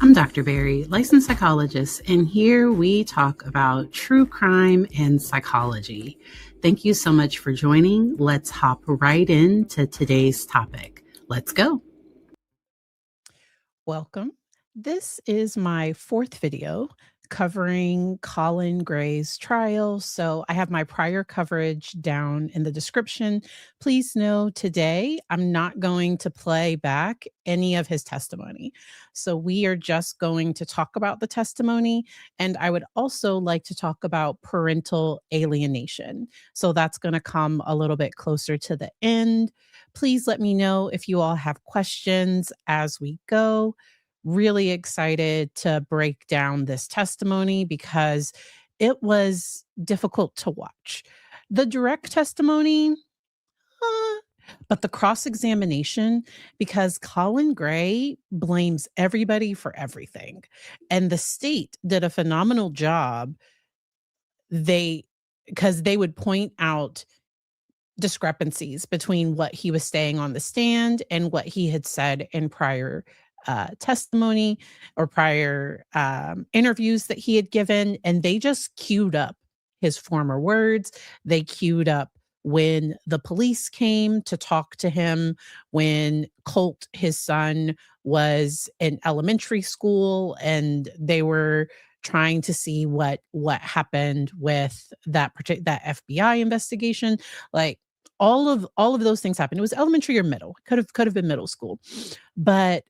I'm Dr. Barry, licensed psychologist, and here we talk about true crime and psychology. Thank you so much for joining. Let's hop right into today's topic. Let's go. Welcome. This is my fourth video covering Colin Gray's trial. So I have my prior coverage down in the description. Please know today I'm not going to play back any of his testimony. So we are just going to talk about the testimony. And I would also like to talk about parental alienation. So that's going to come a little bit closer to the end. Please let me know if you all have questions as we go. Really excited to break down this testimony because it was difficult to watch. The direct testimony, but the cross examination, because Colin Gray blames everybody for everything. And the state did a phenomenal job. Because they would point out discrepancies between what he was saying on the stand and what he had said in prior testimony or prior interviews that he had given. And they just queued up his former words. They queued up when the police came to talk to him, when Colt, his son, was in elementary school, and they were trying to see what happened with that FBI investigation. Like, all of those things happened. It was elementary or middle. Could have been middle school. But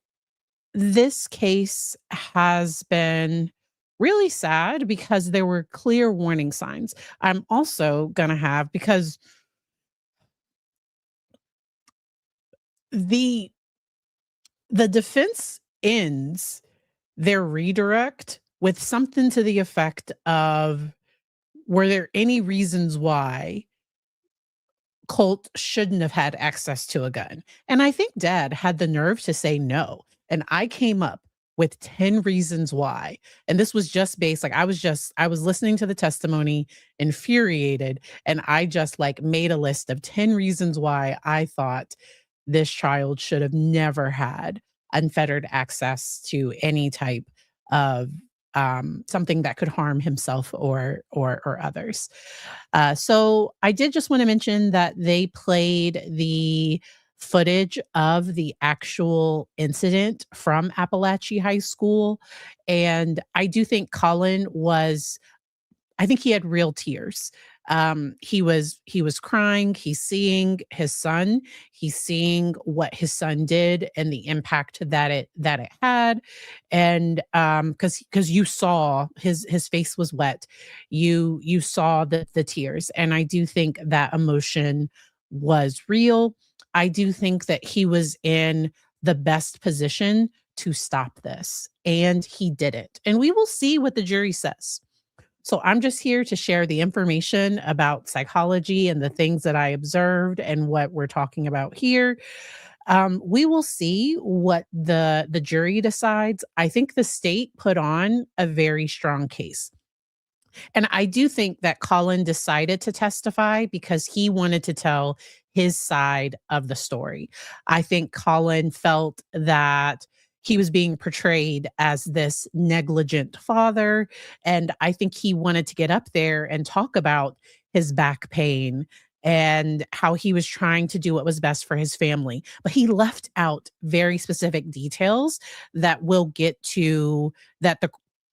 this case has been really sad because there were clear warning signs. I'm also going to have, because the defense ends their redirect with something to the effect of, were there any reasons why Colt shouldn't have had access to a gun? And I think Dad had the nerve to say no. And I came up with 10 reasons why. And this was just based, like, I was listening to the testimony, infuriated, and I just made a list of 10 reasons why I thought this child should have never had unfettered access to any type of something that could harm himself or others. So I did just want to mention that they played the footage of the actual incident from Apalachee High School. And I do think I think he had real tears. He was crying. He's seeing his son. He's seeing what his son did and the impact that it had. And because you saw his face was wet, you saw the tears, and I do think that emotion was real. I do think that he was in the best position to stop this, and he did it. And we will see what the jury says. So I'm just here to share the information about psychology and the things that I observed and what we're talking about here. We will see what the jury decides. I think the state put on a very strong case. And I do think that Colin decided to testify because he wanted to tell his side of the story. I think Colin felt that he was being portrayed as this negligent father. And I think he wanted to get up there and talk about his back pain and how he was trying to do what was best for his family. But he left out very specific details that we'll get to, that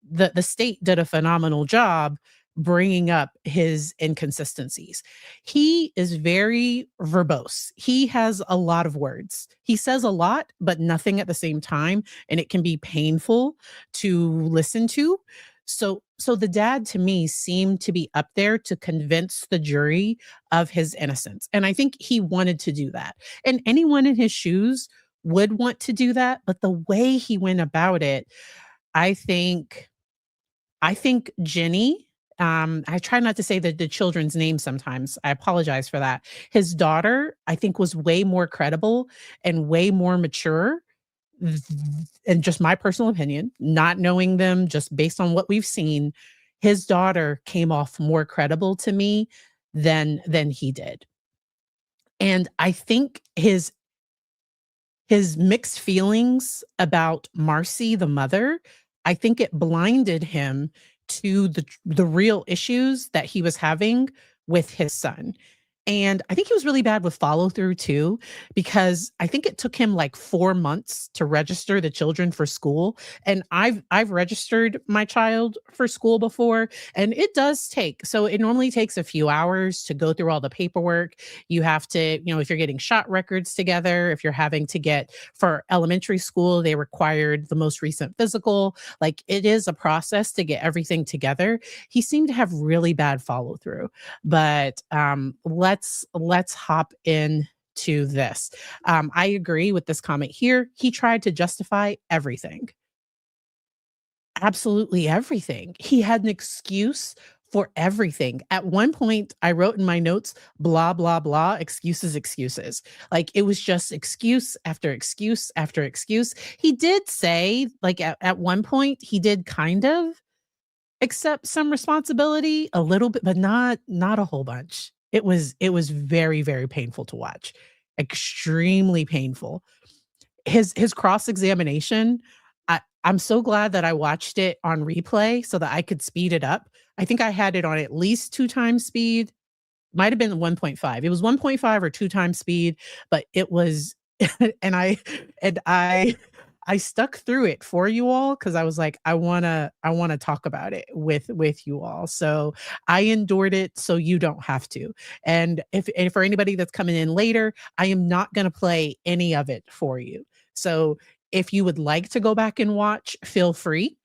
the state did a phenomenal job bringing up his inconsistencies. He is very verbose. He has a lot of words. He says a lot, but nothing at the same time, and it can be painful to listen to. So the dad, to me, seemed to be up there to convince the jury of his innocence. And I think he wanted to do that. And anyone in his shoes would want to do that. But the way he went about it, I think Jenny, I try not to say the children's name sometimes. I apologize for that. His daughter, I think, was way more credible and way more mature. And just my personal opinion, not knowing them, just based on what we've seen, his daughter came off more credible to me than he did. And I think his mixed feelings about Marcy, the mother, I think it blinded him to the real issues that he was having with his son. And I think he was really bad with follow through too, because I think it took him like 4 months to register the children for school. And I've registered my child for school before, and it does take, so it normally takes a few hours to go through all the paperwork. You have to, if you're getting shot records together, if you're having to get, for elementary school, they required the most recent physical. Like, it is a process to get everything together. He seemed to have really bad follow through. But let's hop in to this. I agree with this comment here. He tried to justify everything. Absolutely everything. He had an excuse for everything. At one point, I wrote in my notes, blah, blah, blah, excuses, excuses. Like, it was just excuse after excuse after excuse. He did say, like, at one point, he did kind of accept some responsibility a little bit, but not a whole bunch. It was very, very painful to watch. Extremely painful. His cross-examination, I'm so glad that I watched it on replay so that I could speed it up. I think I had it on at least 2 times speed. Might have been 1.5. It was 1.5 or 2 times speed, but it was and I stuck through it for you all because I was like, I wanna talk about it with you all. So I endured it so you don't have to. And for anybody that's coming in later, I am not gonna play any of it for you. So if you would like to go back and watch, feel free.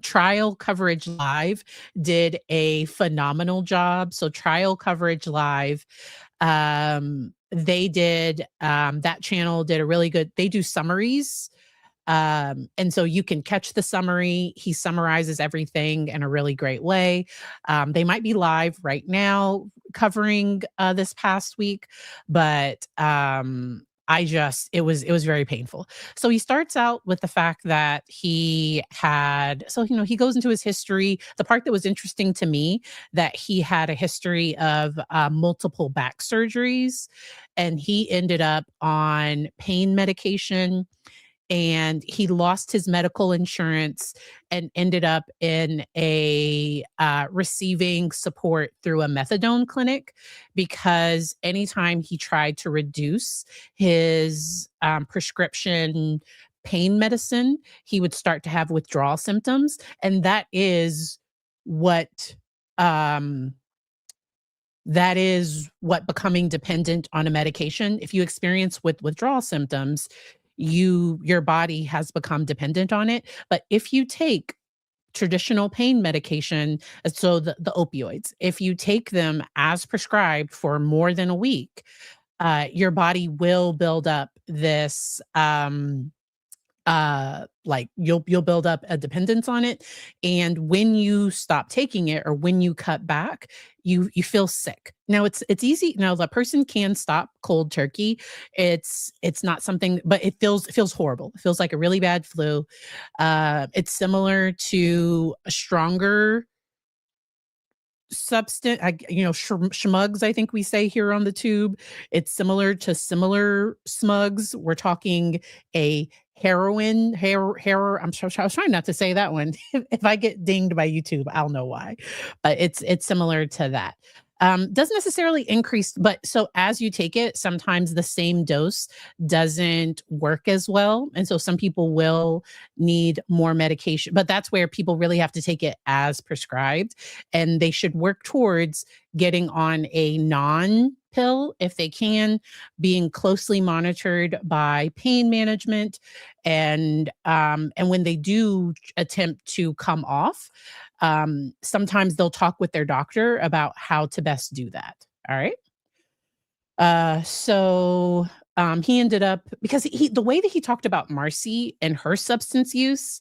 Trial Coverage Live did a phenomenal job. So Trial Coverage Live, they did, that channel did a really good, they do summaries. And so you can catch the summary. He summarizes everything in a really great way. They might be live right now covering this past week, but it was very painful. So he starts out with the fact that he had, so he goes into his history. The part that was interesting to me, that he had a history of multiple back surgeries, and he ended up on pain medication, and he lost his medical insurance and ended up in a receiving support through a methadone clinic, because anytime he tried to reduce his prescription pain medicine, he would start to have withdrawal symptoms. And um, that is what becoming dependent on a medication, if you experience with withdrawal symptoms, your body has become dependent on it. But if you take traditional pain medication, so the opioids, if you take them as prescribed for more than a week, your body will build up this like you'll build up a dependence on it. And when you stop taking it, or when you cut back, you feel sick. Now it's easy. Now, the person can stop cold turkey. It's not something, but it feels horrible. It feels like a really bad flu. It's similar to a stronger substance, schmugs, I think we say here on the tube. It's similar to similar smugs. We're talking a heroin, I was trying not to say that one. If I get dinged by YouTube, I'll know why. But it's similar to that. Doesn't necessarily increase, but so as you take it, sometimes the same dose doesn't work as well. And so some people will need more medication, but that's where people really have to take it as prescribed. And they should work towards getting on a non-pill if they can, being closely monitored by pain management. And when they do attempt to come off, sometimes they'll talk with their doctor about how to best do that. All right. So he ended up, because the way that he talked about Marcy and her substance use,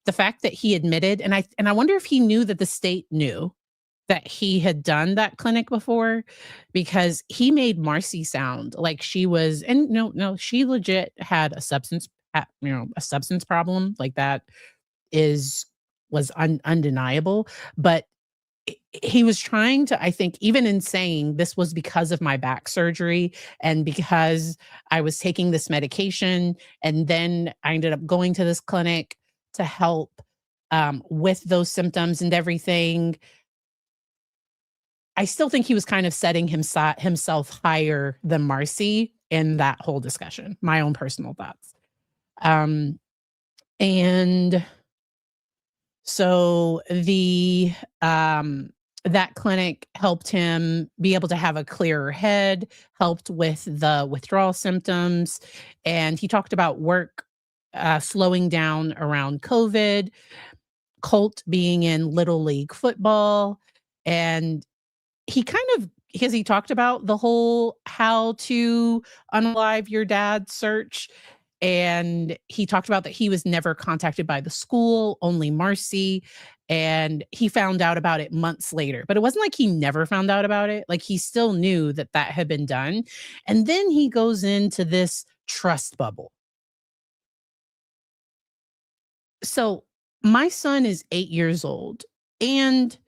the fact that he admitted, and I wonder if he knew that the state knew that he had done that clinic before, because he made Marcy sound like she was, and no, she legit had a substance problem. Like, that was undeniable. But he was trying to, I think, even in saying this was because of my back surgery and because I was taking this medication, and then I ended up going to this clinic to help with those symptoms and everything. I still think he was kind of setting himself higher than Marcy in that whole discussion. My own personal thoughts. And so that clinic helped him be able to have a clearer head, helped with the withdrawal symptoms, and he talked about work slowing down around COVID, Colt being in Little League football, and he talked about the whole how to unalive your dad search. And he talked about that he was never contacted by the school, only Marcy. And he found out about it months later. But it wasn't like he never found out about it. Like, he still knew that that had been done. And then he goes into this trust bubble. So my son is 8 years old. And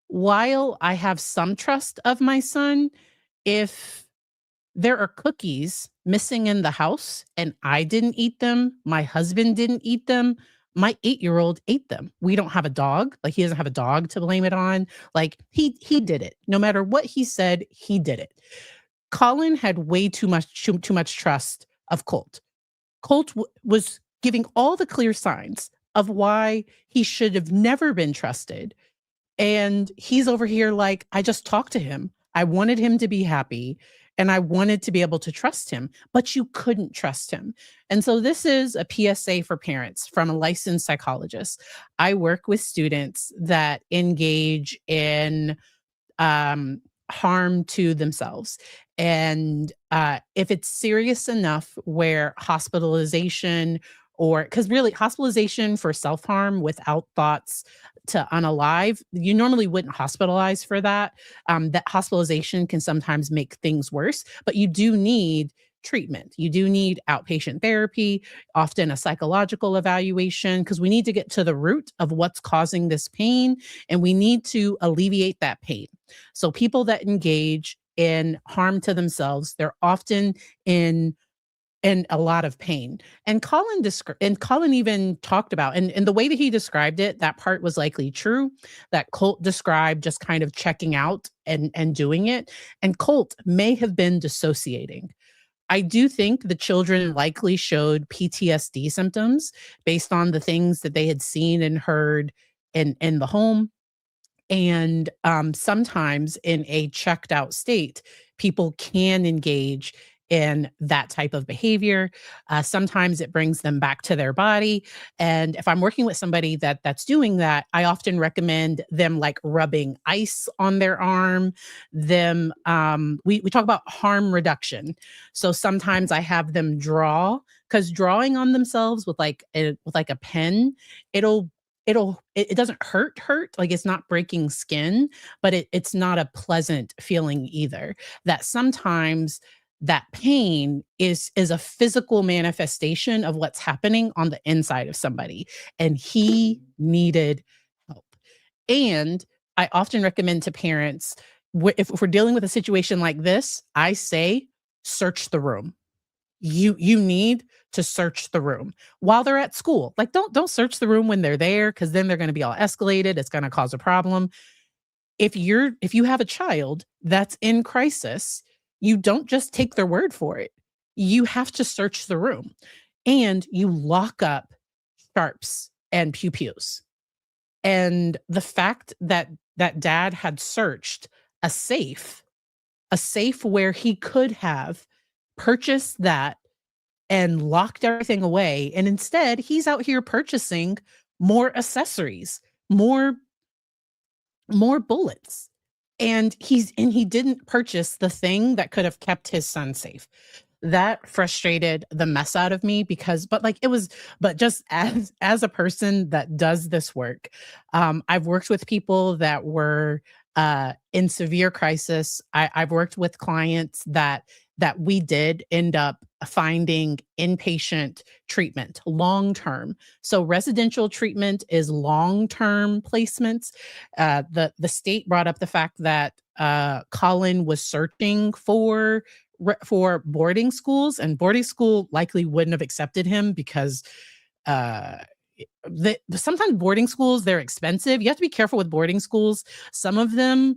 while I have some trust of my son, if there are cookies missing in the house and I didn't eat them, my husband didn't eat them, my 8-year-old ate them. We don't have a dog. Like, he doesn't have a dog to blame it on. Like, he did it. No matter what he said, he did it. Colin had way too much trust of Colt. Colt was giving all the clear signs of why he should have never been trusted. And he's over here like, I just talked to him. I wanted him to be happy and I wanted to be able to trust him, but you couldn't trust him. And so this is a PSA for parents from a licensed psychologist. I work with students that engage in harm to themselves. And if it's serious enough where hospitalization, or because really hospitalization for self-harm without thoughts to unalive, you normally wouldn't hospitalize for that. That hospitalization can sometimes make things worse, but you do need treatment. You do need outpatient therapy, often a psychological evaluation, because we need to get to the root of what's causing this pain and we need to alleviate that pain. So people that engage in harm to themselves, they're often in a lot of pain. And Colin even talked about, and the way that he described it, that part was likely true, that Colt described just kind of checking out and doing it. And Colt may have been dissociating. I do think the children likely showed PTSD symptoms based on the things that they had seen and heard in the home. And sometimes in a checked out state, people can engage in that type of behavior. Sometimes it brings them back to their body. And if I'm working with somebody that's doing that, I often recommend them like rubbing ice on their arm. We talk about harm reduction. So sometimes I have them draw, because drawing on themselves with like a pen, it doesn't hurt, like it's not breaking skin, but it's not a pleasant feeling either. That sometimes that pain is a physical manifestation of what's happening on the inside of somebody, and he needed help. And I often recommend to parents, if we're dealing with a situation like this, I say search the room. You need to search the room while they're at school. Like, don't search the room when they're there, because then they're going to be all escalated. It's going to cause a problem. If you have a child that's in crisis, you don't just take their word for it. You have to search the room, and you lock up sharps and pew-pews. And the fact that dad had searched a safe where he could have purchased that and locked everything away, and instead he's out here purchasing more accessories, more bullets. And he didn't purchase the thing that could have kept his son safe. That frustrated the mess out of me, but just as a person that does this work, I've worked with people that were in severe crisis. I've worked with clients that we did end up finding inpatient treatment, long-term. So residential treatment is long-term placements. The state brought up the fact that Colin was searching for boarding schools, and boarding school likely wouldn't have accepted him because uh, sometimes boarding schools, they're expensive. You have to be careful with boarding schools. Some of them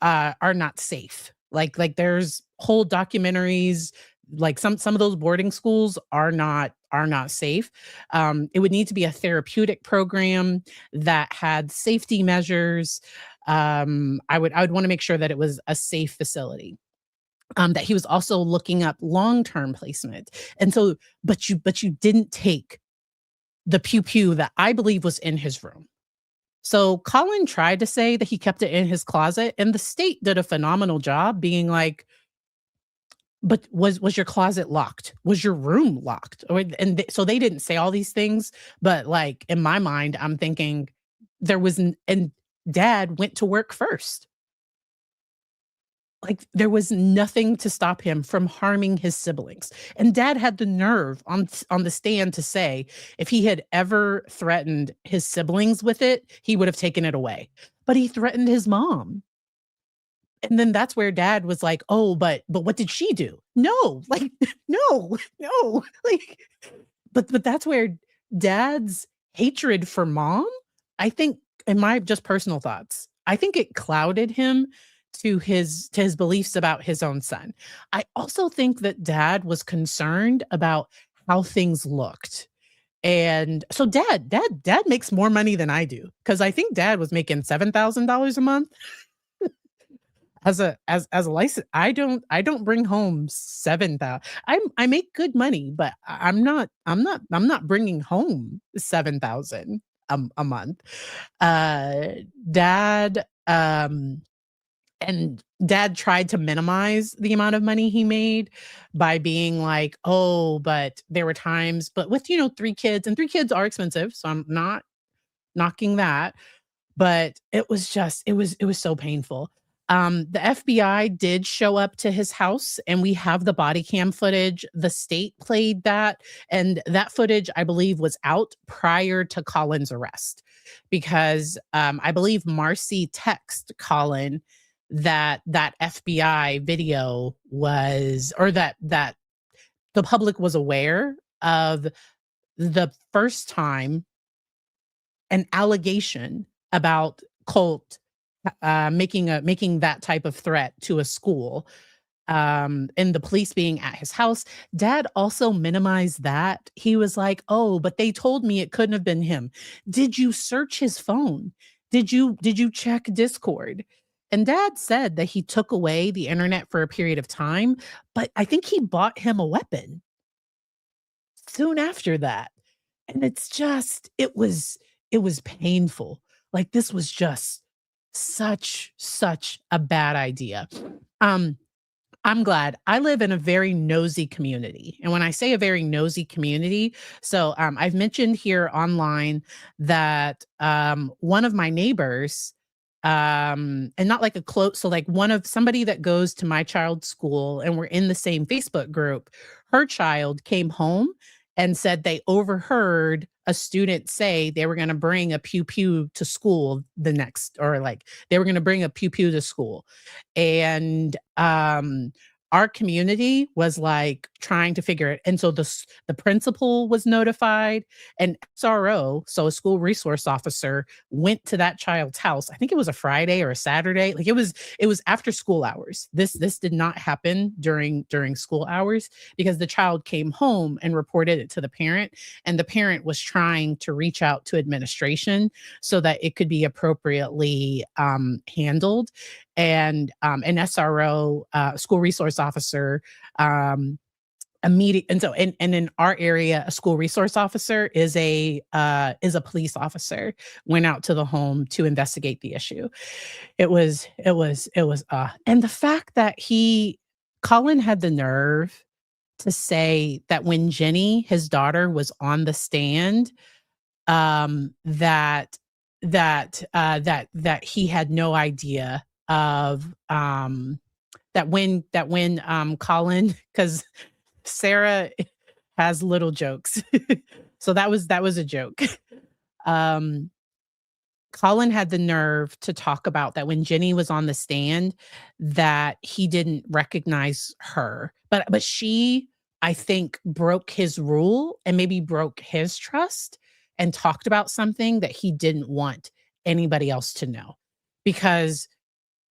are not safe. Like there's whole documentaries. Like some of those boarding schools are not safe. It would need to be a therapeutic program that had safety measures. I would want to make sure that it was a safe facility. That he was also looking up long-term placement. And so, but you didn't take the pew pew that I believe was in his room. So Colin tried to say that he kept it in his closet, and the state did a phenomenal job being like, but was your closet locked? Was your room locked? So they didn't say all these things, but like in my mind, I'm thinking and dad went to work first. Like there was nothing to stop him from harming his siblings. And dad had the nerve on the stand to say if he had ever threatened his siblings with it, he would have taken it away. But he threatened his mom. And then that's where dad was like, "Oh, but what did she do?" No, like no, no. Like but that's where dad's hatred for mom, I think, in my just personal thoughts, I think it clouded him to his beliefs about his own son. I also think that dad was concerned about how things looked. And so dad makes more money than I do, because I think dad was making $7,000 a month as a license. I don't bring home 7,000. I make good money, but I'm not bringing home 7,000 a month. Dad and dad tried to minimize the amount of money he made by being like, "Oh, but there were times," but with 3 kids, and 3 kids are expensive, so I'm not knocking that. But it was so painful. The FBI did show up to his house, and we have the body cam footage. The state played that, and that footage, I believe, was out prior to Colin's arrest, because I believe Marcy texted Colin that FBI video was, or that the public was aware of the first time an allegation about Colt making that type of threat to a school, and the police being at his house. Dad also minimized that. He was like, "Oh, but they told me it couldn't have been him." Did you search his phone? Did you check Discord? And dad said that he took away the internet for a period of time, but I think he bought him a weapon soon after that. And it was painful. Like this was just such a bad idea. I'm glad. I live in a very nosy community. And when I say a very nosy community, so I've mentioned here online that one of my neighbors, and not like a close, so like somebody that goes to my child's school, and we're in the same Facebook group, her child came home and said they overheard a student say they were going to bring a pew pew to school or like they were going to bring a pew pew to school. And our community was like trying to figure it. And so the principal was notified, and SRO, so a school resource officer, went to that child's house. I think it was a Friday or a Saturday. Like it was after school hours. This did not happen during school hours, because the child came home and reported it to the parent, and the parent was trying to reach out to administration so that it could be appropriately handled. And an SRO, school resource officer, immediate. And so, and in our area, a school resource officer is a police officer, went out to the home to investigate the issue. It was, and the fact that Colin had the nerve to say that when Jenny, his daughter, was on the stand, that he had no idea of that when Colin, because Sarah has little jokes. So that was a joke. Um, Colin had the nerve to talk about that when Jenny was on the stand, that he didn't recognize her. But she, I think, broke his rule and maybe broke his trust and talked about something that he didn't want anybody else to know. Because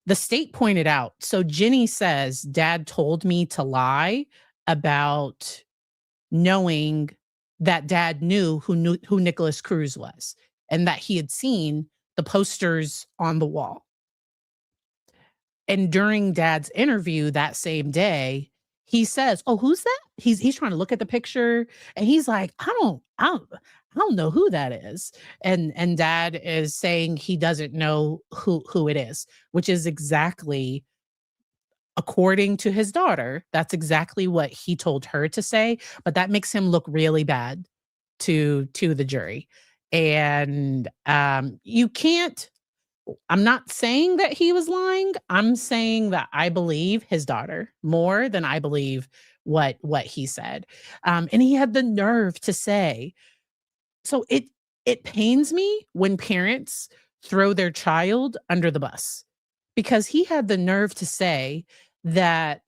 the state pointed out, so Jenny says, Dad told me to lie about knowing that Dad knew who Nicholas Cruz was and that he had seen the posters on the wall. And during Dad's interview that same day, he says, "Oh, who's that?" He's trying to look at the picture and he's like, I don't know who that is." And Dad is saying he doesn't know who it is, which is exactly, according to his daughter, that's exactly what he told her to say, but that makes him look really bad to the jury. And you can't, I'm not saying that he was lying. I'm saying that I believe his daughter more than I believe what he said. And he had the nerve to say, so it pains me when parents throw their child under the bus, because he had the nerve to say that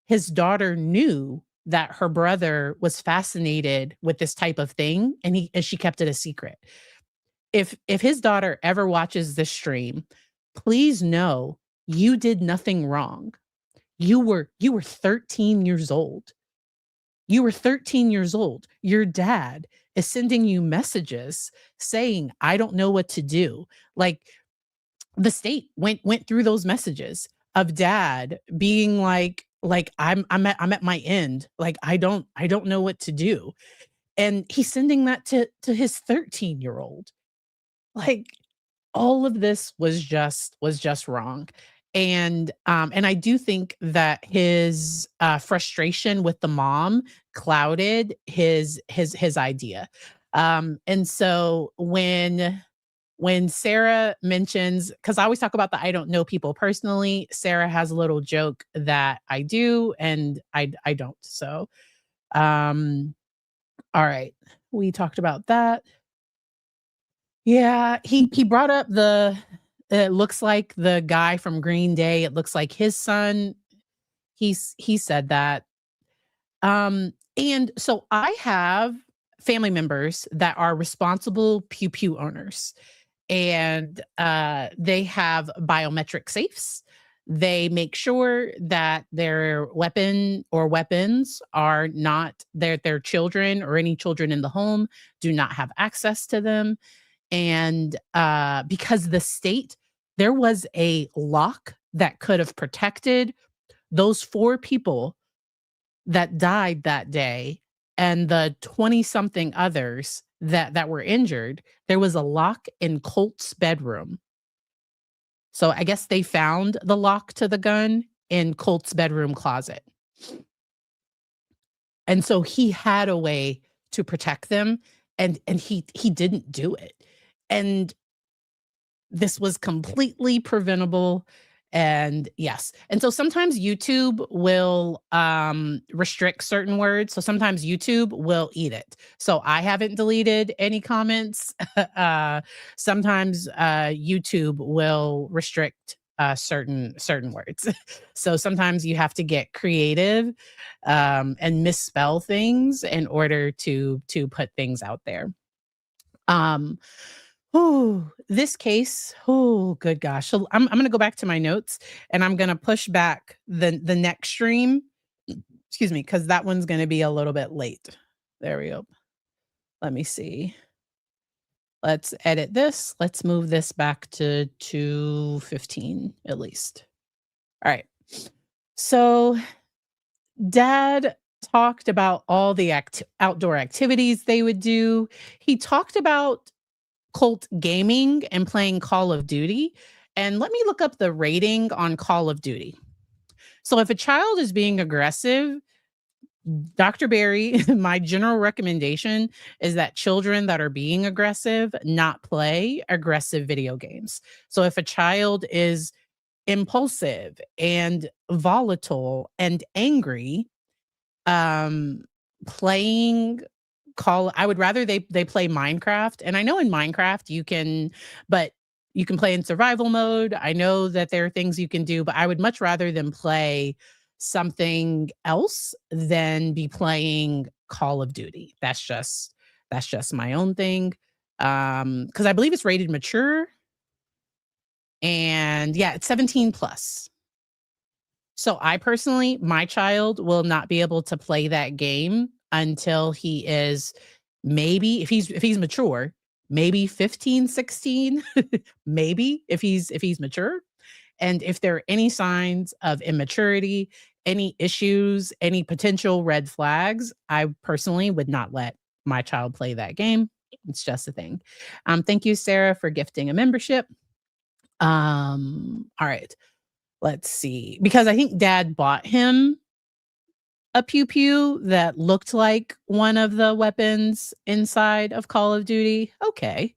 his daughter knew that her brother was fascinated with this type of thing, and she kept it a secret. If his daughter ever watches this stream, please know you did nothing wrong. You were 13 years old. You were 13 years old. Your dad is sending you messages saying, "I don't know what to do." Like, the state went through those messages of Dad being like, I'm at my end. Like, I don't know what to do. And he's sending that to his 13-year-old. Like, all of this was just wrong. And I do think that his frustration with the mom clouded his idea. And so when Sarah mentions, because I always talk about the I don't know people personally, Sarah has a little joke that I do and I don't. So all right. We talked about that. Yeah, he brought up it looks like the guy from Green Day, it looks like his son. He said that. And so I have family members that are responsible pew pew owners, and they have biometric safes. They make sure that their weapon or weapons are not their children or any children in the home do not have access to them. And because the state, there was a lock that could have protected those 4 people that died that day and the 20 something others that were injured. There was a lock in Colt's bedroom. So I guess they found the lock to the gun in Colt's bedroom closet. And so he had a way to protect them, and he didn't do it. And this was completely preventable. And yes. And so sometimes YouTube will restrict certain words. So sometimes YouTube will eat it. So I haven't deleted any comments. Sometimes YouTube will restrict certain words. So sometimes you have to get creative and misspell things in order to put things out there. This case, good gosh. So I'm gonna go back to my notes and I'm gonna push back the next stream. Excuse me, because that one's gonna be a little bit late. There we go. Let me see. Let's edit this. Let's move this back to 2:15 at least. All right. So Dad talked about all the outdoor activities they would do. He talked about Colt gaming and playing Call of Duty. And let me look up the rating on Call of Duty. So if a child is being aggressive, Dr. Berry, my general recommendation is that children that are being aggressive not play aggressive video games. So if a child is impulsive and volatile and angry, Playing I would rather they play Minecraft. And I know in Minecraft but you can play in survival mode. I know that there are things you can do, but I would much rather them play something else than be playing Call of Duty. That's just my own thing. Because I believe it's rated mature. And yeah, it's 17 plus. So I personally, my child will not be able to play that game until he is maybe if he's mature, maybe 15, 16, maybe if he's mature. And if there are any signs of immaturity, any issues, any potential red flags, I personally would not let my child play that game. It's just a thing. Thank you, Sarah, for gifting a membership. All right. Let's see. Because I think dad bought him a pew pew that looked like one of the weapons inside of Call of Duty. Okay.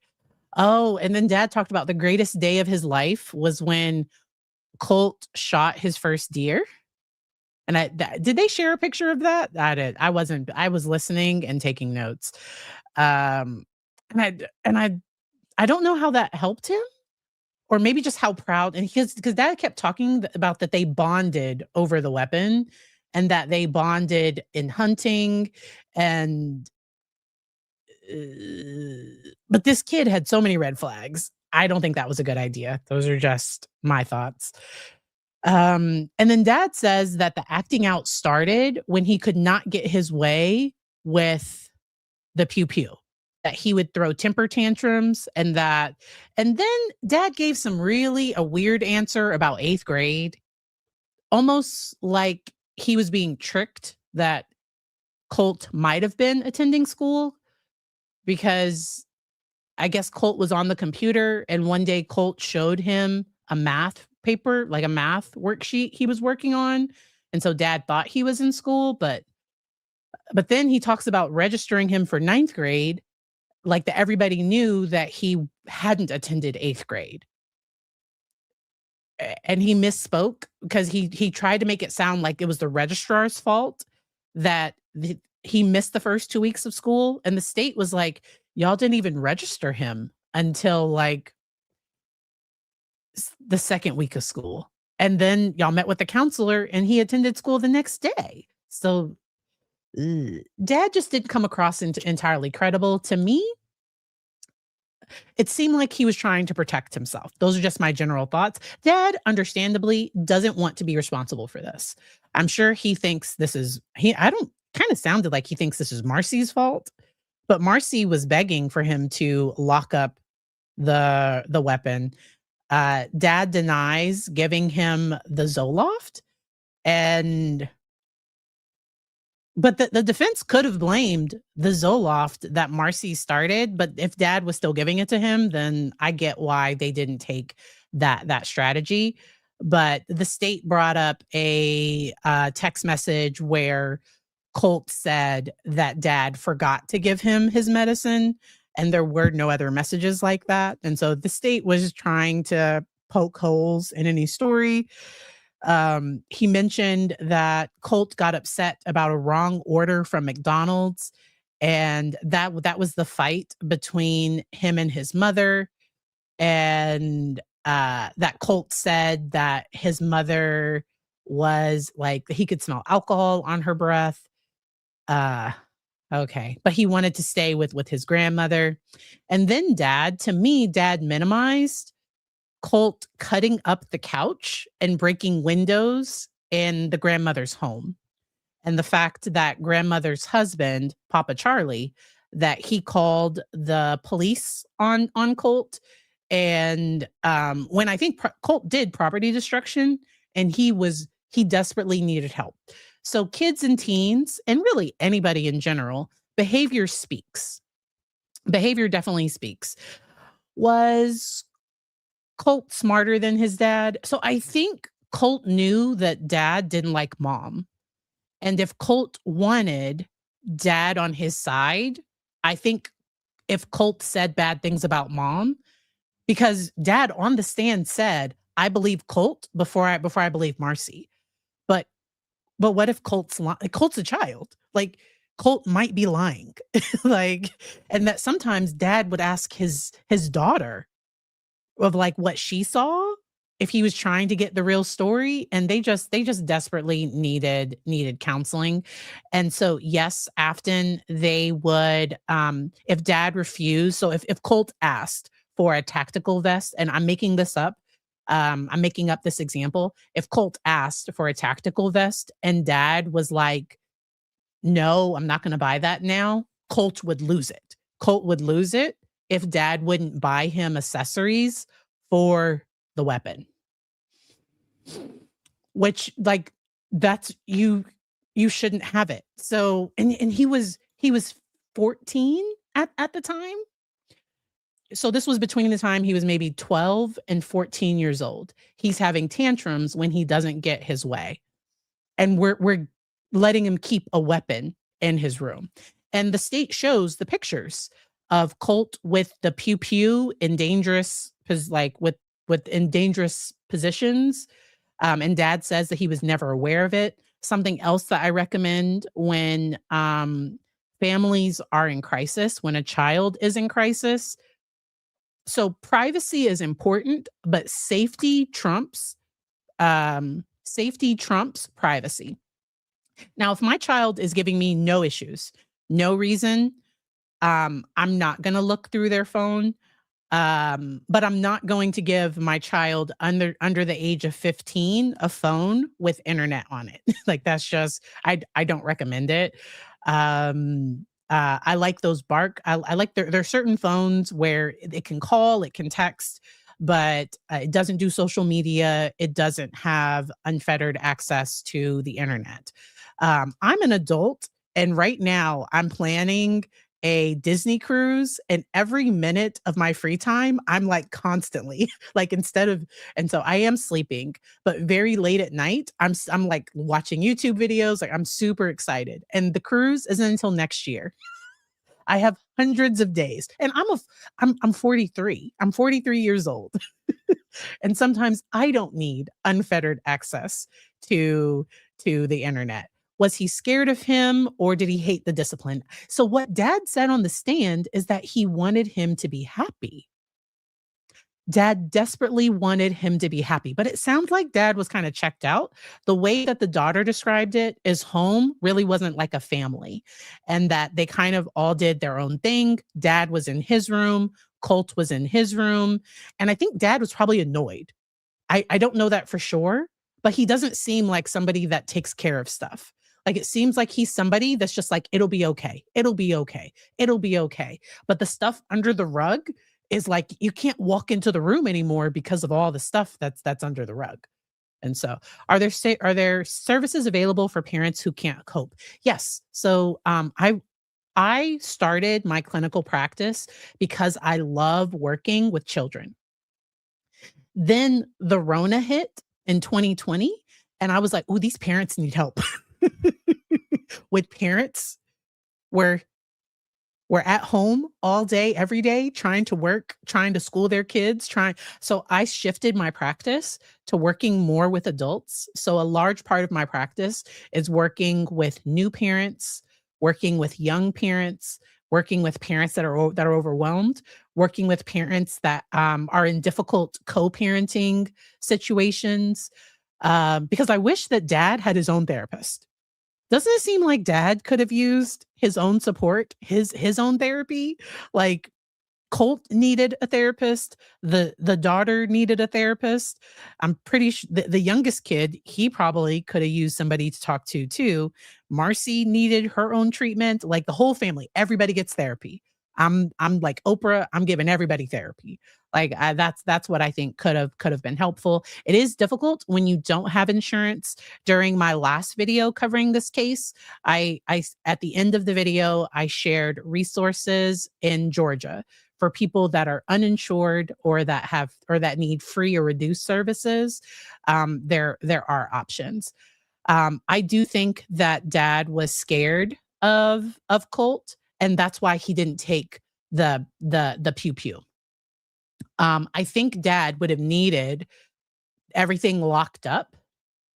Oh, and then dad talked about the greatest day of his life was when Colt shot his first deer. And did they share a picture of that? I did. I wasn't. I was listening and taking notes. Um, and I don't know how that helped him, or maybe just how proud. And because dad kept talking about that they bonded over the weapon, and that they bonded in hunting, and but this kid had so many red flags. I don't think that was a good idea. Those are just my thoughts. And then dad says that the acting out started when he could not get his way with the pew pew, that he would throw temper tantrums, and then dad gave a weird answer about 8th grade, almost like he was being tricked that Colt might have been attending school, because I guess Colt was on the computer and one day Colt showed him a math paper, like a math worksheet he was working on. And so dad thought he was in school, but then he talks about registering him for 9th grade, like that everybody knew that he hadn't attended 8th grade. And he misspoke because he tried to make it sound like it was the registrar's fault that he missed the first 2 weeks of school, and the state was like, y'all didn't even register him until like the second week of school. And then y'all met with the counselor and he attended school the next day. So dad just didn't come across entirely credible to me. It seemed like he was trying to protect himself. Those are just my general thoughts. Dad, understandably, doesn't want to be responsible for this. I'm sure he thinks kind of sounded like he thinks this is Marcy's fault, but Marcy was begging for him to lock up the weapon. Dad denies giving him the Zoloft, but the defense could have blamed the Zoloft that Marcy started, but if dad was still giving it to him, then I get why they didn't take that strategy. But the state brought up a text message where Colt said that dad forgot to give him his medicine, and there were no other messages like that. And so the state was trying to poke holes in any story. He mentioned that Colt got upset about a wrong order from McDonald's, and that was the fight between him and his mother, and that Colt said that his mother was like, he could smell alcohol on her breath. Okay, but he wanted to stay with his grandmother. And then dad minimized Colt cutting up the couch and breaking windows in the grandmother's home. And the fact that grandmother's husband, Papa Charlie, that he called the police on Colt. And when I think Colt did property destruction, and he desperately needed help. So kids and teens, and really anybody in general, behavior speaks. Behavior definitely speaks. Was Colt smarter than his dad? So I think Colt knew that dad didn't like mom. And if Colt wanted dad on his side, I think if Colt said bad things about mom, because dad on the stand said, I believe Colt before I believe Marcy. But But what if Colt's a child? Like, Colt might be lying. Like, and that sometimes dad would ask his daughter of like what she saw if he was trying to get the real story, and they just desperately needed counseling. And so yes, often they would, if dad refused, so if Colt asked for a tactical vest, and I'm making this up, I'm making up this example, if Colt asked for a tactical vest and dad was like, no, I'm not going to buy that now, Colt would lose it. Colt would lose it if dad wouldn't buy him accessories for the weapon. Which, like, that's you shouldn't have it. So, and he was 14 at the time. So this was between the time he was maybe 12 and 14 years old. He's having tantrums when he doesn't get his way. And we're letting him keep a weapon in his room. And the state shows the pictures of Colt with the pew pew in dangerous, like with in dangerous positions. And dad says that he was never aware of it. Something else that I recommend when families are in crisis, when a child is in crisis. So privacy is important, but safety trumps privacy. Now, if my child is giving me no issues, no reason, I'm not going to look through their phone. But I'm not going to give my child under the age of 15 a phone with internet on it. Like, that's just, I don't recommend it. I like those bark. I like there are certain phones where it can call, it can text, but it doesn't do social media. It doesn't have unfettered access to the internet. I'm an adult, and right now I'm planning a Disney cruise, and every minute of my free time, I'm like constantly like and so I am sleeping, but very late at night, I'm like watching YouTube videos. Like, I'm super excited. And the cruise isn't until next year. I have hundreds of days, and I'm 43. I'm 43 years old. And sometimes I don't need unfettered access to the internet. Was he scared of him, or did he hate the discipline? So what dad said on the stand is that he wanted him to be happy. Dad desperately wanted him to be happy, but it sounds like dad was kind of checked out. The way that the daughter described it is home really wasn't like a family, and that they kind of all did their own thing. Dad was in his room, Colt was in his room, and I think dad was probably annoyed. I don't know that for sure, but he doesn't seem like somebody that takes care of stuff. Like, it seems like he's somebody that's just like, it'll be okay. It'll be okay. It'll be okay. But the stuff under the rug is like, you can't walk into the room anymore because of all the stuff that's under the rug. And so, are there services available for parents who can't cope? Yes. So, I started my clinical practice because I love working with children. Then the Rona hit in 2020, and I was like, "Oh, these parents need help." With parents, where we're at home all day, every day, trying to work, trying to school their kids, so I shifted my practice to working more with adults. So a large part of my practice is working with new parents, working with young parents, working with parents that are overwhelmed, working with parents that are in difficult co-parenting situations. Because I wish that dad had his own therapist. Doesn't it seem like dad could have used his own support, his own therapy? Like, Colt needed a therapist. The daughter needed a therapist. I'm pretty sure the youngest kid, he probably could have used somebody to talk to too. Marcy needed her own treatment. Like, the whole family, everybody gets therapy. I'm like Oprah. I'm giving everybody therapy. Like, that's what I think could have been helpful. It is difficult when you don't have insurance. During my last video covering this case, I at the end of the video, I shared resources in Georgia for people that are uninsured or that need free or reduced services. There are options. I do think that dad was scared of Colt, and that's why he didn't take the pew pew. I think dad would have needed everything locked up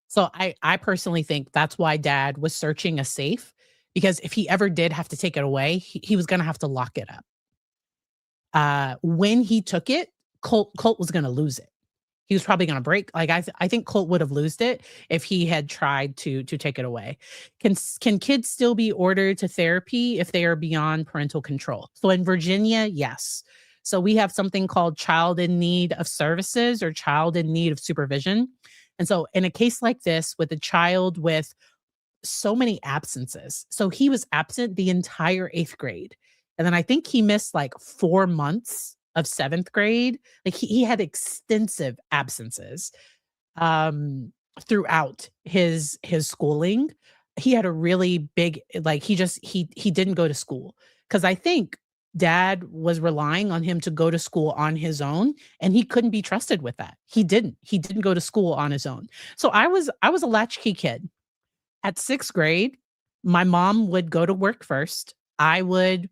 So I personally think that's why dad was searching a safe, because if he ever did have to take it away, he was gonna have to lock it up. When he took it, Colt was gonna lose it. He was probably gonna break. Like, I think Colt would have lost it if he had tried to take it away. Can kids still be ordered to therapy if they are beyond parental control? So in Virginia, yes. So we have something called child in need of services or child in need of supervision. And so in a case like this with a child with so many absences. So he was absent the entire 8th grade. And then I think he missed like 4 months of 7th grade. Like he had extensive absences throughout his schooling. He had a really big like he didn't go to school cuz I think dad was relying on him to go to school on his own and he couldn't be trusted with that. He didn't go to school on his own. So I was a latchkey kid. At 6th grade, my mom would go to work first. I would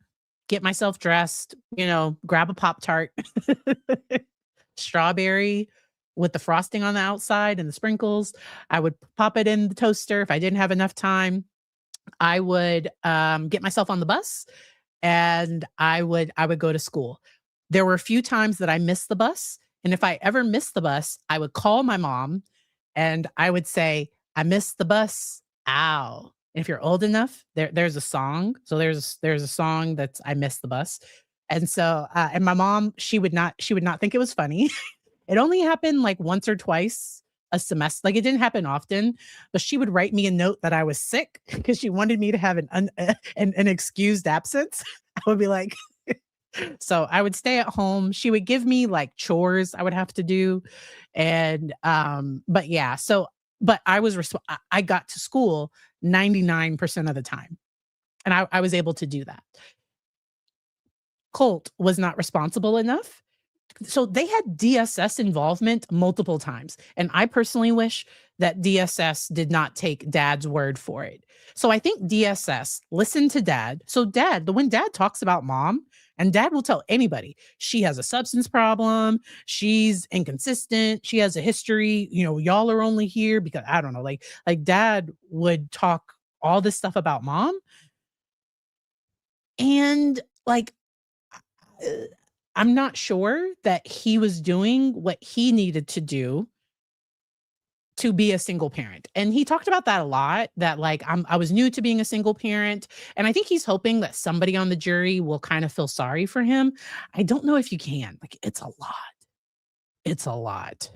get myself dressed, grab a Pop-Tart, strawberry with the frosting on the outside and the sprinkles. I would pop it in the toaster if I didn't have enough time. I would, get myself on the bus, and I would go to school. There were a few times that I missed the bus, and if I ever missed the bus, I would call my mom, and I would say, "I missed the bus. Ow." And if you're old enough, there's a song. So there's a song that's "I missed the bus." And so, and my mom, she would not think it was funny. It only happened like once or twice a semester. Like it didn't happen often, but she would write me a note that I was sick because she wanted me to have an excused absence. I would be like, so I would stay at home. She would give me like chores I would have to do. And but yeah, so but I got to school 99% of the time. And I was able to do that. Colt was not responsible enough. So they had DSS involvement multiple times. And I personally wish that DSS did not take dad's word for it. So I think DSS listened to dad. So when dad talks about mom, and dad will tell anybody she has a substance problem, she's inconsistent, she has a history, y'all are only here because I don't know, like dad would talk all this stuff about mom. And like uh, I'm not sure that he was doing what he needed to do to be a single parent. And he talked about that a lot, that like I was new to being a single parent. And I think he's hoping that somebody on the jury will kind of feel sorry for him. I don't know if you can. Like it's a lot. It's a lot.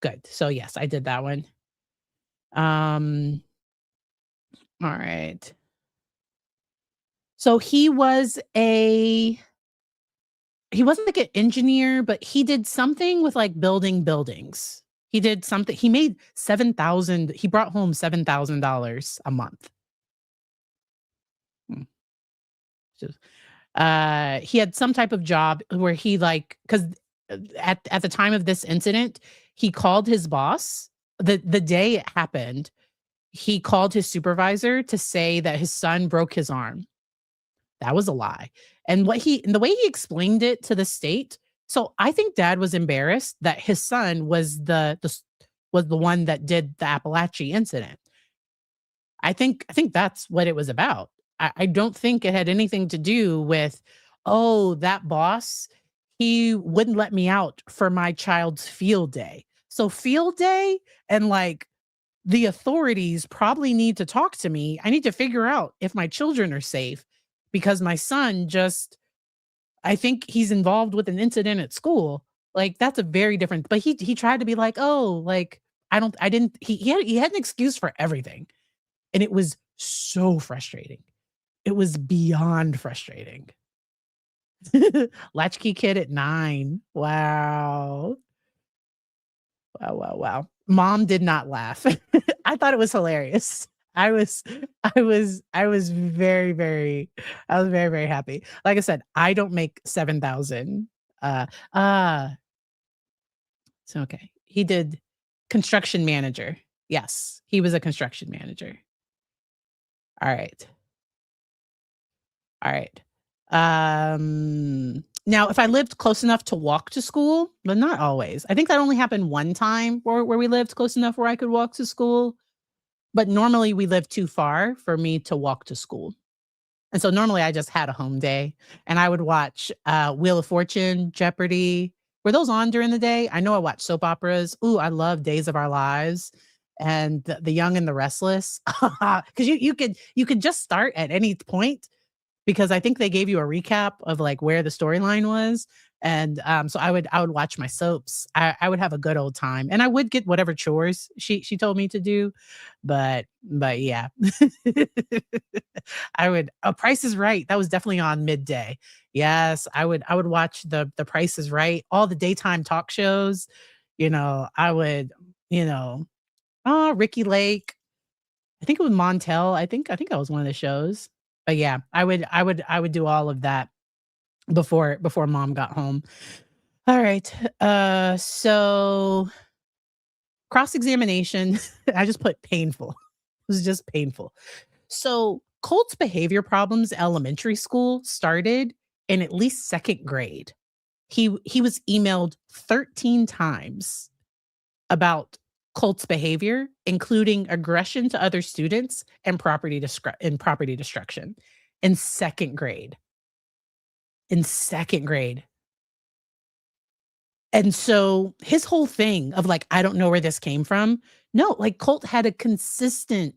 Good. So yes, I did that one. Um all right. So he wasn't like an engineer, but he did something with like building buildings. He did something. He made 7,000. He brought home $7,000 a month. Hmm. So, he had some type of job where he like because at the time of this incident, he called his boss the day it happened. He called his supervisor to say that his son broke his arm. That was a lie. And the way he explained it to the state, so I think dad was embarrassed that his son was the one that did the Apalachee incident. I think that's what it was about. I don't think it had anything to do with, oh, that boss, he wouldn't let me out for my child's field day. So field day and like the authorities probably need to talk to me. I need to figure out if my children are safe because my son just, I think he's involved with an incident at school. Like that's a very different, but he tried to be like, "Oh, like I didn't he had an excuse for everything." And it was so frustrating. It was beyond frustrating. Latchkey kid at 9. Wow. Wow, wow, wow. Mom did not laugh. I thought it was hilarious. I was I was very, very I was very, very happy. Like I said, I don't make 7,000. Uh, ah, so okay. He did construction manager. Yes, he was a construction manager. All right. All right. Now, if I lived close enough to walk to school, but not always. I think that only happened one time where we lived close enough where I could walk to school. But normally we lived too far for me to walk to school. And so normally I just had a home day and I would watch Wheel of Fortune, Jeopardy. Were those on during the day? I know I watched soap operas. Ooh, I love Days of Our Lives and The Young and the Restless. Because you could just start at any point because I think they gave you a recap of like where the storyline was. And so I would watch my soaps. I would have a good old time, and I would get whatever chores she told me to do, but yeah, I would. Price is Right. That was definitely on midday. Yes, I would watch the Price is Right, all the daytime talk shows. I would, you know, oh, Ricky Lake. I think it was Montel. I think that was one of the shows. But yeah, I would do all of that before mom got home. All right. So cross-examination, I just put painful. It was just painful. So Colt's behavior problems elementary school started in at least second grade. He was emailed 13 times about Colt's behavior, including aggression to other students and property destruction in second grade. In second grade. And so his whole thing of like, I don't know where this came from. No, like Colt had a consistent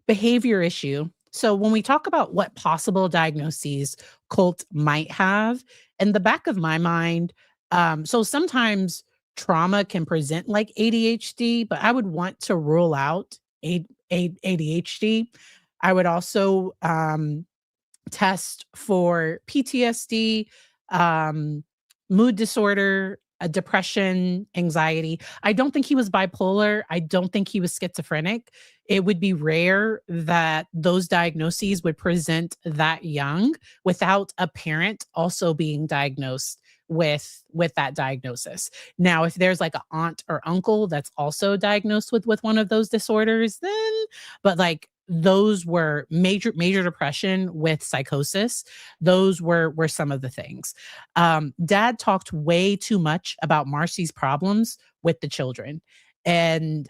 behavior issue. So when we talk about what possible diagnoses Colt might have, in the back of my mind, so sometimes trauma can present like ADHD, but I would want to rule out ADHD. I would also test for PTSD, um, mood disorder, depression, anxiety. I don't think he was bipolar. I don't think he was schizophrenic. It would be rare that those diagnoses would present that young without a parent also being diagnosed with that diagnosis. Now, if there's like an aunt or uncle that's also diagnosed with one of those disorders, then but like those were major depression with psychosis. Those were some of the things. Dad talked way too much about Marcy's problems with the children. And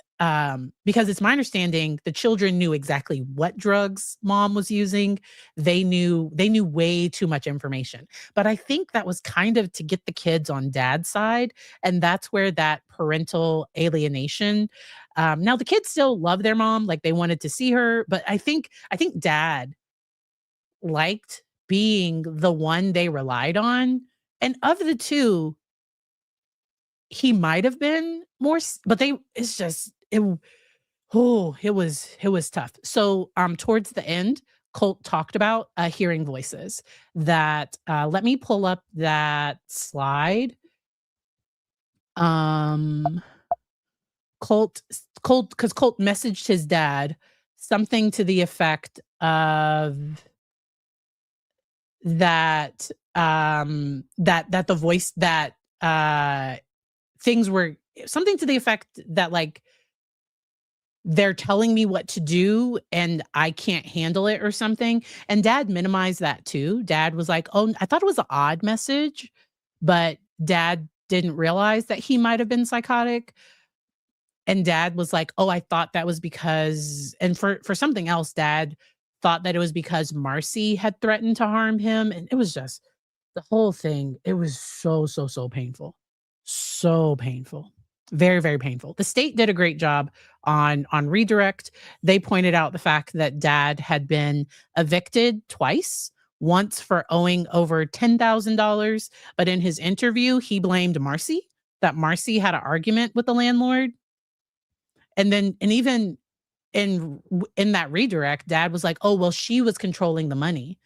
because it's my understanding the children knew exactly what drugs mom was using. They knew way too much information. But I think that was kind of to get the kids on dad's side. And that's where that parental alienation. Now the kids still love their mom, like they wanted to see her, but I think dad liked being the one they relied on. And of the two, he might have been more, but it's just, it was tough. So, towards the end, Colt talked about hearing voices that, let me pull up that slide. Um, because Colt messaged his dad something to the effect of that the voice that things were something to the effect that like they're telling me what to do and I can't handle it or something. And dad minimized that too. Dad was like, "Oh, I thought it was an odd message," but dad didn't realize that he might have been psychotic. And dad was like, "Oh, I thought that was because," and for something else, dad thought that it was because Marcy had threatened to harm him. And it was just the whole thing. It was so painful. So painful. Very, very painful. The state did a great job on redirect. They pointed out the fact that dad had been evicted twice. Once for owing over $10,000, but in his interview, he blamed Marcy, that Marcy had an argument with the landlord. And even in that redirect, dad was like, "Oh, well, she was controlling the money."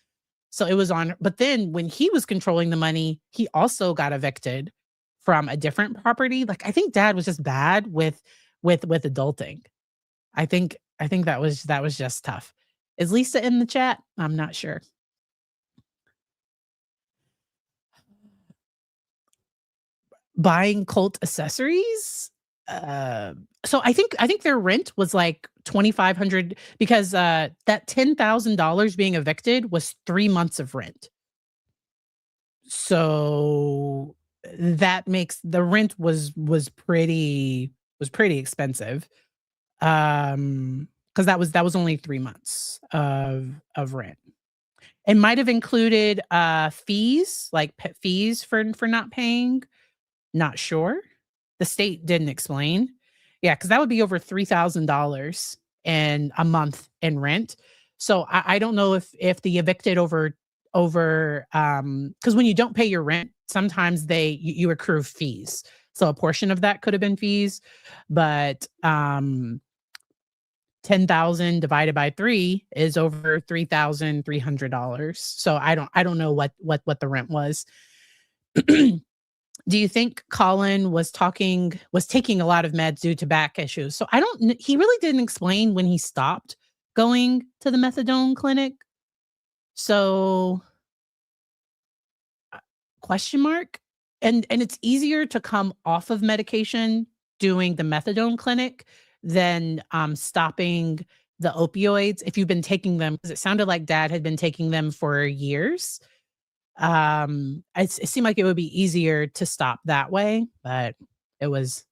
So it was on, but then when he was controlling the money, he also got evicted from a different property. Like I think dad was just bad with adulting. I think that was just tough. Is Lisa in the chat? I'm not sure. Buying cult accessories. Uh, so I think their rent was like 2,500 because that $10,000 being evicted was 3 months of rent. So that makes the rent was pretty expensive. Because that was only 3 months of rent. It might have included fees, like pet fees for not paying. Not sure. The state didn't explain. Yeah, because that would be over $3,000 in a month in rent. So I don't know if the evicted over because when you don't pay your rent, sometimes you accrue fees. So a portion of that could have been fees, but 10,000 divided by 3 is over $3,300. So I don't know what the rent was. Do you think Colin was taking a lot of meds due to back issues? So he really didn't explain when he stopped going to the methadone clinic. So question mark. And it's easier to come off of medication doing the methadone clinic than stopping the opioids if you've been taking them, because it sounded like dad had been taking them for years. It seemed like it would be easier to stop that way, but it was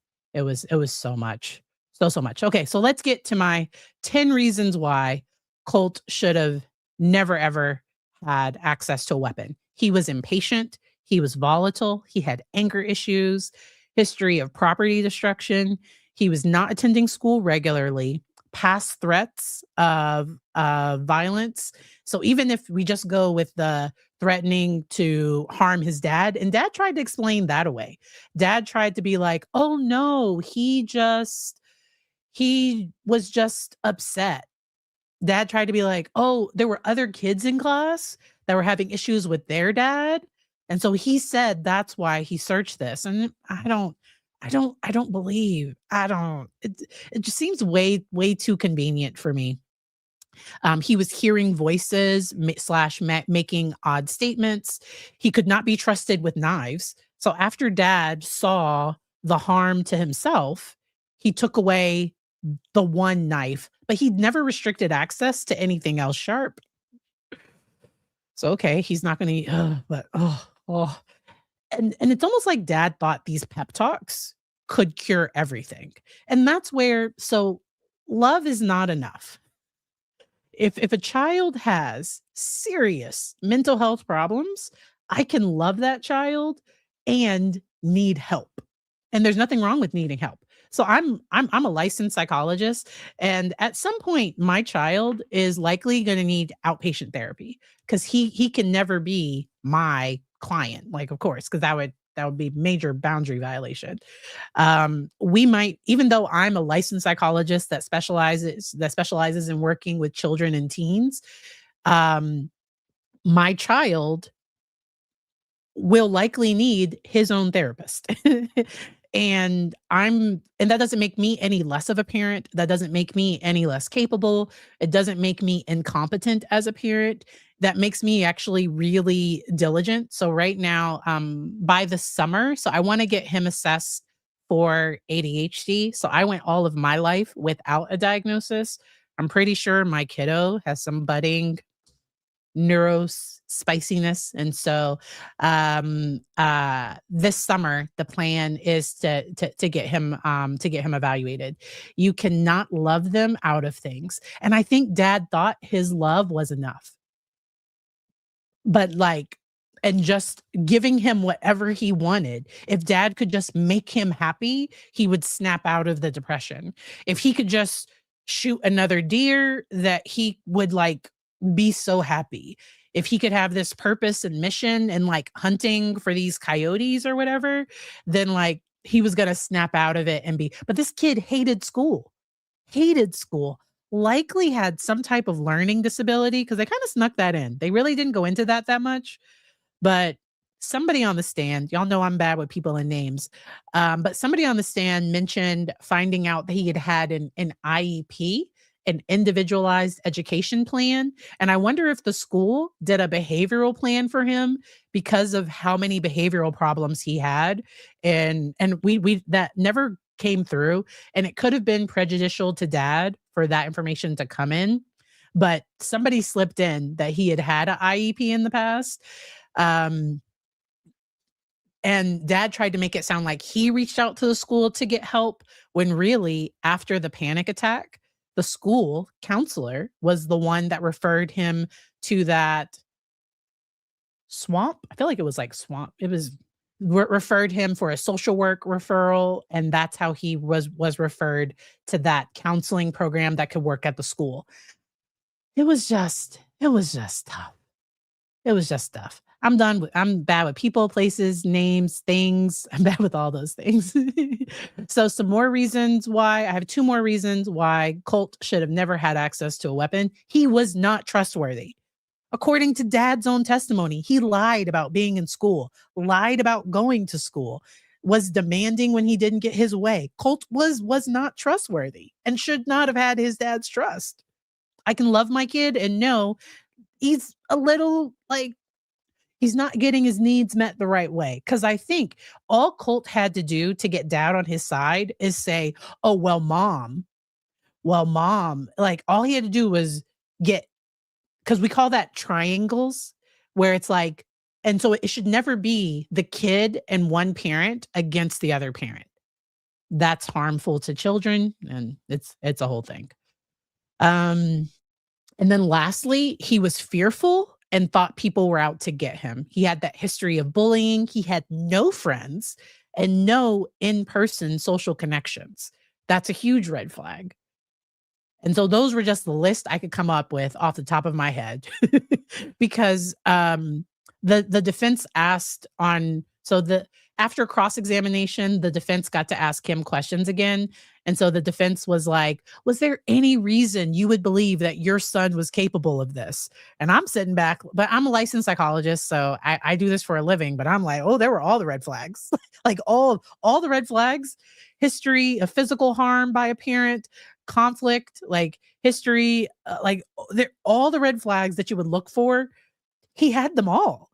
so much. So much. Okay, so let's get to my 10 reasons why Colt should have never ever had access to a weapon. He was impatient, he was volatile, he had anger issues, history of property destruction, he was not attending school regularly, past threats of violence. So even if we just go with the threatening to harm his dad, and dad tried to explain that away. Dad tried to be like, "Oh no, he was just upset." Dad tried to be like, "Oh, there were other kids in class that were having issues with their dad, and so he said that's why he searched this." And I don't believe. It just seems way too convenient for me. He was hearing voices making odd statements. He could not be trusted with knives. So after dad saw the harm to himself, he took away the one knife, but he'd never restricted access to anything else sharp. So, okay, he's not going to, but, oh. And it's almost like dad thought these pep talks could cure everything. And that's where, so love is not enough. If a child has serious mental health problems, I can love that child and need help. And there's nothing wrong with needing help. So I'm a licensed psychologist, and at some point my child is likely going to need outpatient therapy because he can never be my client, like, of course, because that would be major boundary violation. We might, even though I'm a licensed psychologist that specializes in working with children and teens, my child will likely need his own therapist. And that doesn't make me any less of a parent. That doesn't make me any less capable. It doesn't make me incompetent as a parent. That makes me actually really diligent. So right now, by the summer, so I want to get him assessed for ADHD. So I went all of my life without a diagnosis. I'm pretty sure my kiddo has some budding neuro spiciness. And so this summer the plan is to get him evaluated. You cannot love them out of things. And I think dad thought his love was enough. But and just giving him whatever he wanted. If dad could just make him happy, he would snap out of the depression. If he could just shoot another deer, that he would be so happy. If he could have this purpose and mission and hunting for these coyotes or whatever, then he was going to snap out of it but this kid hated school, likely had some type of learning disability, because they kind of snuck that in. They really didn't go into that much. But somebody on the stand, y'all know I'm bad with people and names, but somebody on the stand mentioned finding out that he had an IEP, an individualized education plan. And I wonder if the school did a behavioral plan for him because of how many behavioral problems he had. And we that never came through. And it could have been prejudicial to dad for that information to come in. But somebody slipped in that he had an IEP in the past. And dad tried to make it sound like he reached out to the school to get help, when really, after the panic attack, the school counselor was the one that referred him to that swamp. I feel like it was like swamp. It was referred him for a social work referral, and that's how he was referred to that counseling program that could work at the school. It was just tough. It was just tough. I'm bad with people, places, names, things. I'm bad with all those things. So some more reasons why, I have two more reasons why Colt should have never had access to a weapon. He was not trustworthy. According to dad's own testimony, he lied about being in school, lied about going to school, was demanding when he didn't get his way. Colt was not trustworthy and should not have had his dad's trust. I can love my kid and know he's a little like, he's not getting his needs met the right way. Cause I think all Colt had to do to get dad on his side is say, oh, well, mom, like all he had to do was get, cause we call that triangles, where it's like, and so it should never be the kid and one parent against the other parent. That's harmful to children, and it's a whole thing. And then lastly, he was fearful and thought people were out to get him. He had that history of bullying. He had no friends and no in-person social connections. That's a huge red flag. And so those were just the list I could come up with off the top of my head. Because the defense asked after cross-examination, the defense got to ask him questions again. And so the defense was like, was there any reason you would believe that your son was capable of this? And I'm sitting back, but I'm a licensed psychologist, so I do this for a living, but I'm like, oh, there were all the red flags. Like all the red flags, history of physical harm by a parent, conflict, like history, all the red flags that you would look for. He had them all.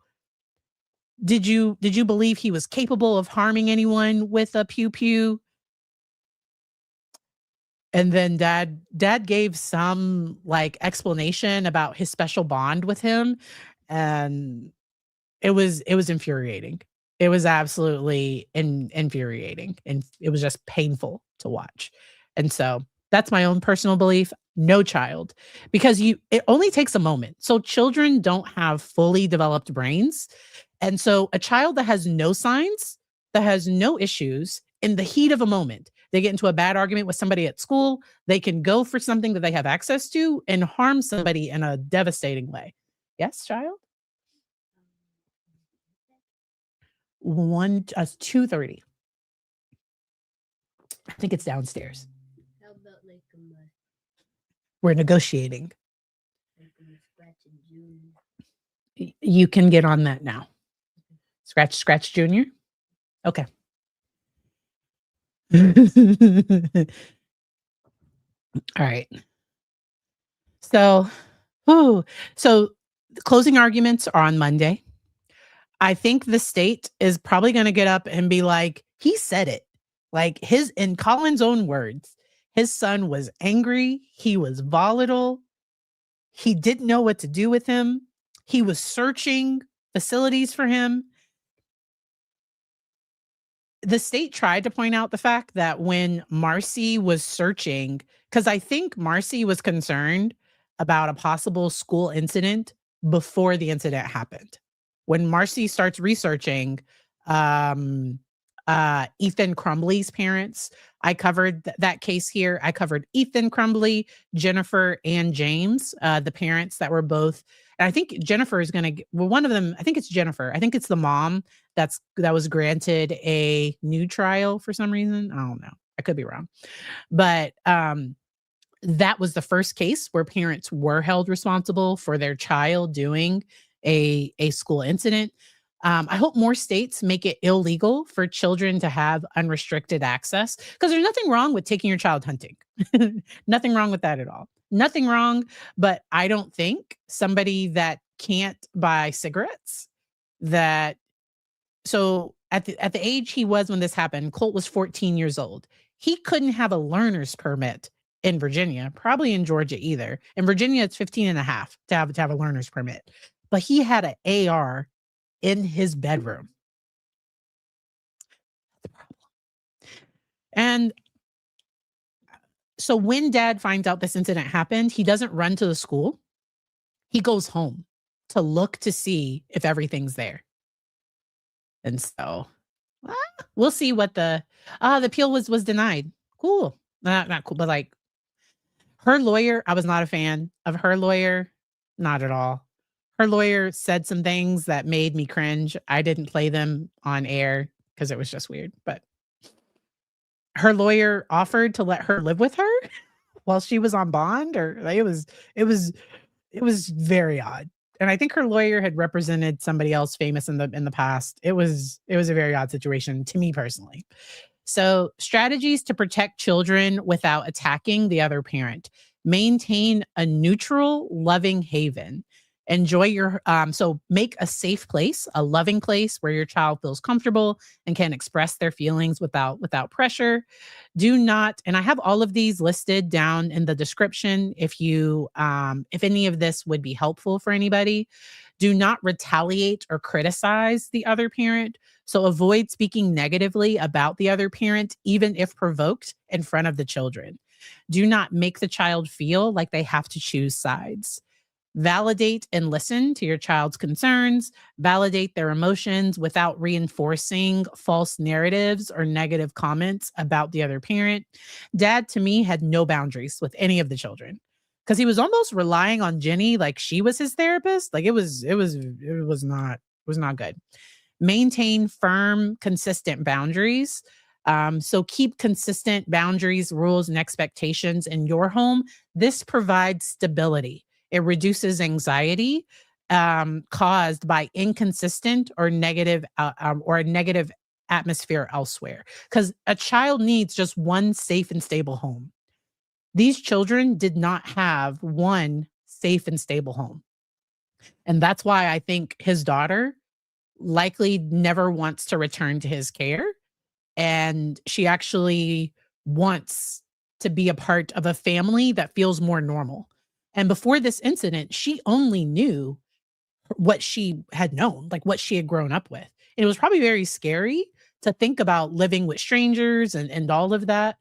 Did you believe he was capable of harming anyone with a pew pew? And then dad gave some like explanation about his special bond with him, and it was infuriating. It was absolutely infuriating, and it was just painful to watch. And so that's my own personal belief. No child, because it only takes a moment. So children don't have fully developed brains. And so a child that has no signs, that has no issues, in the heat of a moment, they get into a bad argument with somebody at school, they can go for something that they have access to and harm somebody in a devastating way. Yes, child? 2:30. I think it's downstairs. How about like We're negotiating. like Scratch and Junior? You can get on that now. Scratch Junior? Okay. All right. So the closing arguments are on Monday. I think the state is probably going to get up and be like, he said it. Like in Colin's own words, his son was angry. He was volatile. He didn't know what to do with him. He was searching facilities for him. The state tried to point out the fact that when Marcy was searching, because I think Marcy was concerned about a possible school incident before the incident happened. When Marcy starts researching Ethan Crumbley's parents, I covered that case here. I covered Ethan Crumbley, Jennifer, and James, the parents that were both. And I think Jennifer is going to, one of them, I think it's Jennifer. I think it's the mom that was granted a new trial for some reason. I don't know. I could be wrong. But that was the first case where parents were held responsible for their child doing a school incident. I hope more states make it illegal for children to have unrestricted access, because there's nothing wrong with taking your child hunting. Nothing wrong with that at all. Nothing wrong. But I don't think somebody that can't buy cigarettes, so at the age he was when this happened, Colt was 14 years old. He couldn't have a learner's permit in Virginia, probably in Georgia either. In Virginia, it's 15 and a half to have a learner's permit. But he had an AR in his bedroom. And so when dad finds out this incident happened, he doesn't run to the school. He goes home to look to see if everything's there. And so we'll see what the appeal was denied. Cool. Not cool, but like her lawyer, I was not a fan of her lawyer. Not at all. Her lawyer said some things that made me cringe. I didn't play them on air because it was just weird. But her lawyer offered to let her live with her while she was on bond, or like, it was very odd. And I think her lawyer had represented somebody else famous in the past. It was a very odd situation to me personally. So, strategies to protect children without attacking the other parent. Maintain a neutral, loving haven. Enjoy your so make a safe place, a loving place where your child feels comfortable and can express their feelings without pressure. Do not, and I have all of these listed down in the description if you if any of this would be helpful for anybody. Do not retaliate or criticize the other parent. So avoid speaking negatively about the other parent, even if provoked in front of the children. Do not make the child feel like they have to choose sides. Validate and listen to your child's concerns. Validate their emotions without reinforcing false narratives or negative comments about the other parent. Dad, to me, had no boundaries with any of the children because he was almost relying on Jenny like she was his therapist. Like it was not good. Maintain firm, consistent boundaries. So keep consistent boundaries, rules, and expectations in your home. This provides stability. It reduces anxiety caused by inconsistent or negative or a negative atmosphere elsewhere. Because a child needs just one safe and stable home. These children did not have one safe and stable home. And that's why I think his daughter likely never wants to return to his care. And she actually wants to be a part of a family that feels more normal. And before this incident, she only knew what she had known, like what she had grown up with. And it was probably very scary to think about living with strangers and all of that.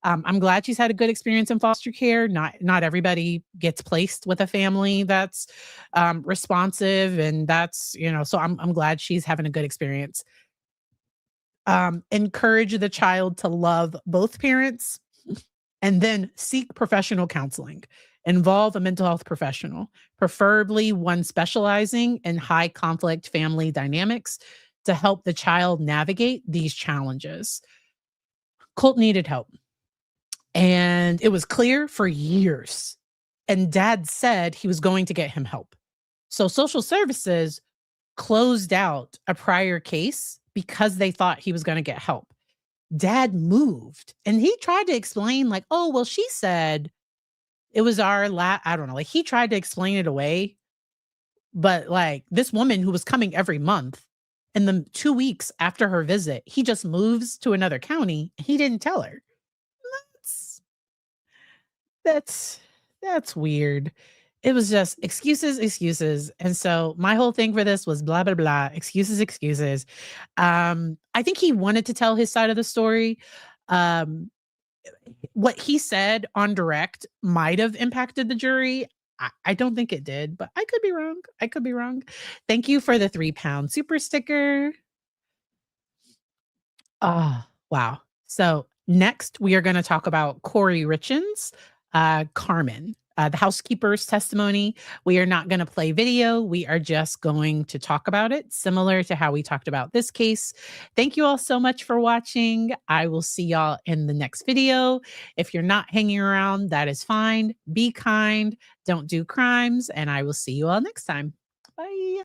I'm glad she's had a good experience in foster care. Not everybody gets placed with a family that's responsive, and that's so I'm glad she's having a good experience. Encourage the child to love both parents, and then seek professional counseling. Involve a mental health professional, preferably one specializing in high conflict family dynamics, to help the child navigate these challenges. Colt needed help. And it was clear for years. And dad said he was going to get him help. So social services closed out a prior case because they thought he was going to get help. Dad moved and he tried to explain, like, oh, well, she said it was I don't know. Like, he tried to explain it away. But like this woman who was coming every month, in the 2 weeks after her visit, he just moves to another county. He didn't tell her. That's weird. It was just excuses. And so my whole thing for this was blah, blah, blah, excuses. I think he wanted to tell his side of the story. What he said on direct might have impacted the jury. I don't think it did, but I could be wrong. Thank you for the £3 super sticker. Oh, wow. So next we are going to talk about Corey Richens, Carmen, the housekeeper's testimony. We are not going to play video. We are just going to talk about it, similar to how we talked about this case. Thank you all so much for watching. I will see y'all in the next video. If you're not hanging around, that is fine. Be kind. Don't do crimes. And I will see you all next time. Bye.